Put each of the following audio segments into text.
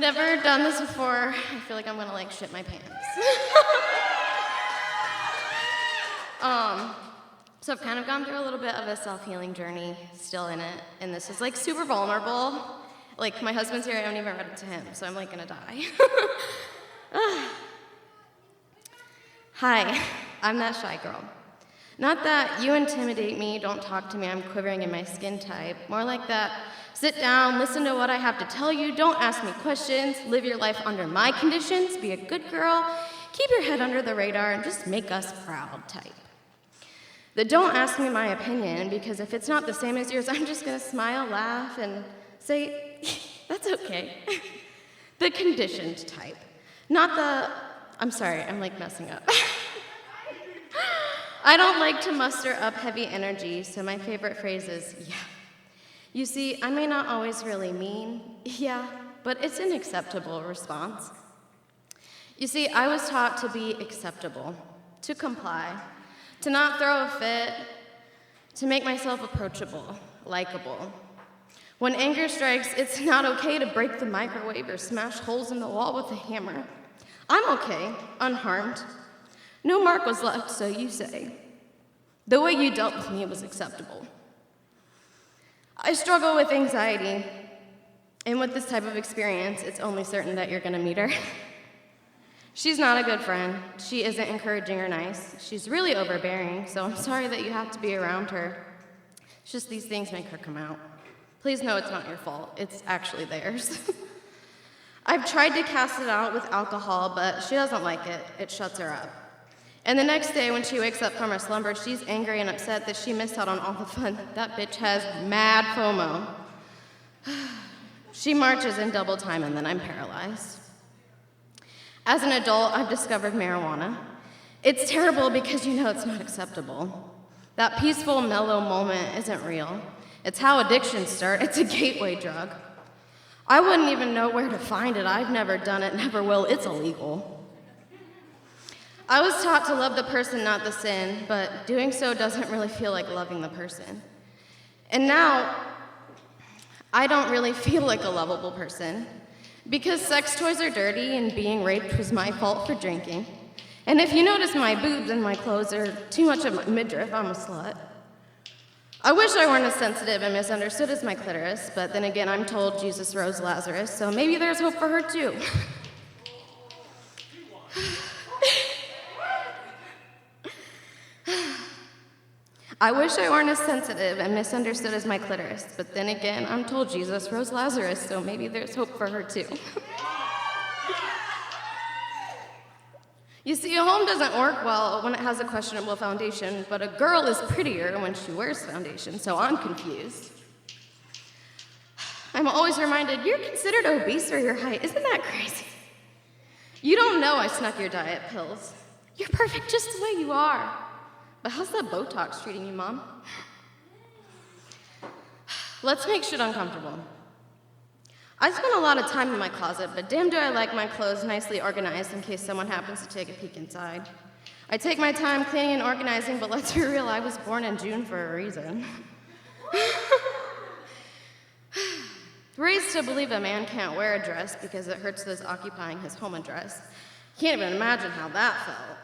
Never done this before. I feel like I'm gonna shit my pants. So I've kind of gone through a little bit of a self-healing journey, still in it, and this is super vulnerable. My husband's here, I haven't even read it to him, so I'm gonna die. Hi, I'm that shy girl. Not that you intimidate me, don't talk to me, I'm quivering in my skin type. More like that, sit down, listen to what I have to tell you, don't ask me questions, live your life under my conditions, be a good girl, keep your head under the radar, and just make us proud type. The don't ask me my opinion, because if it's not the same as yours, I'm just gonna smile, laugh, and say, that's okay. The conditioned type. Not the, I'm sorry, I'm messing up. I don't like to muster up heavy energy, so my favorite phrase is, yeah. You see, I may not always really mean, yeah, but it's an acceptable response. You see, I was taught to be acceptable, to comply, to not throw a fit, to make myself approachable, likable. When anger strikes, it's not okay to break the microwave or smash holes in the wall with a hammer. I'm okay, unharmed. No mark was left, so you say. The way you dealt with me was acceptable. I struggle with anxiety, and with this type of experience, it's only certain that you're gonna meet her. She's not a good friend. She isn't encouraging or nice. She's really overbearing, so I'm sorry that you have to be around her. It's just these things make her come out. Please know it's not your fault. It's actually theirs. I've tried to cast it out with alcohol, but she doesn't like it. It shuts her up. And the next day, when she wakes up from her slumber, she's angry and upset that she missed out on all the fun. That bitch has mad FOMO. She marches in double time, and then I'm paralyzed. As an adult, I've discovered marijuana. It's terrible because you know it's not acceptable. That peaceful, mellow moment isn't real. It's how addictions start. It's a gateway drug. I wouldn't even know where to find it. I've never done it, never will. It's illegal. I was taught to love the person, not the sin, but doing so doesn't really feel like loving the person. And now, I don't really feel like a lovable person, because sex toys are dirty and being raped was my fault for drinking. And if you notice my boobs and my clothes are too much of my midriff, I'm a slut. I wish I weren't as sensitive and misunderstood as my clitoris, but then again, I'm told Jesus rose Lazarus, so maybe there's hope for her too. I wish I weren't as sensitive and misunderstood as my clitoris, but then again, I'm told Jesus rose Lazarus, so maybe there's hope for her too. You see, a home doesn't work well when it has a questionable foundation, but a girl is prettier when she wears foundation, so I'm confused. I'm always reminded, you're considered obese for your height. Isn't that crazy? You don't know I snuck your diet pills. You're perfect just the way you are. But how's that Botox treating you, Mom? Let's make shit uncomfortable. I spend a lot of time in my closet, but damn do I like my clothes nicely organized in case someone happens to take a peek inside. I take my time cleaning and organizing, but let's be real, I was born in June for a reason. Raised to believe a man can't wear a dress because it hurts those occupying his home address. Can't even imagine how that felt.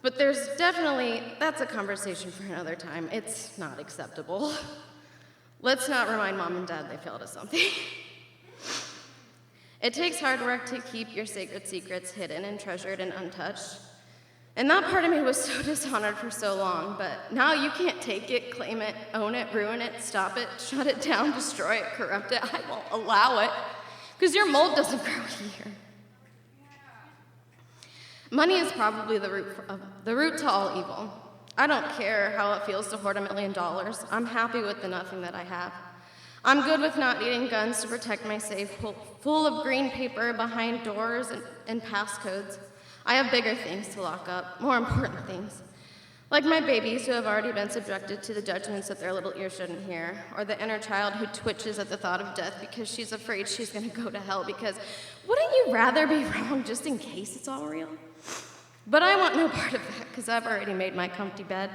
But that's a conversation for another time. It's not acceptable. Let's not remind Mom and Dad they failed at something. It takes hard work to keep your sacred secrets hidden and treasured and untouched. And that part of me was so dishonored for so long, but now you can't take it, claim it, own it, ruin it, stop it, shut it down, destroy it, corrupt it. I won't allow it, because your mold doesn't grow here. Money is probably the root to all evil. I don't care how it feels to hoard $1 million. I'm happy with the nothing that I have. I'm good with not needing guns to protect my safe, full of green paper behind doors and passcodes. I have bigger things to lock up, more important things. Like my babies who have already been subjected to the judgments that their little ears shouldn't hear, or the inner child who twitches at the thought of death because she's afraid she's gonna go to hell because wouldn't you rather be wrong just in case it's all real? But I want no part of that because I've already made my comfy bed.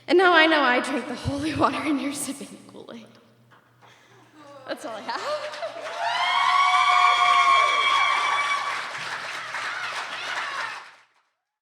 And now I know I drink the holy water and you're sipping the Kool-Aid. That's all I have.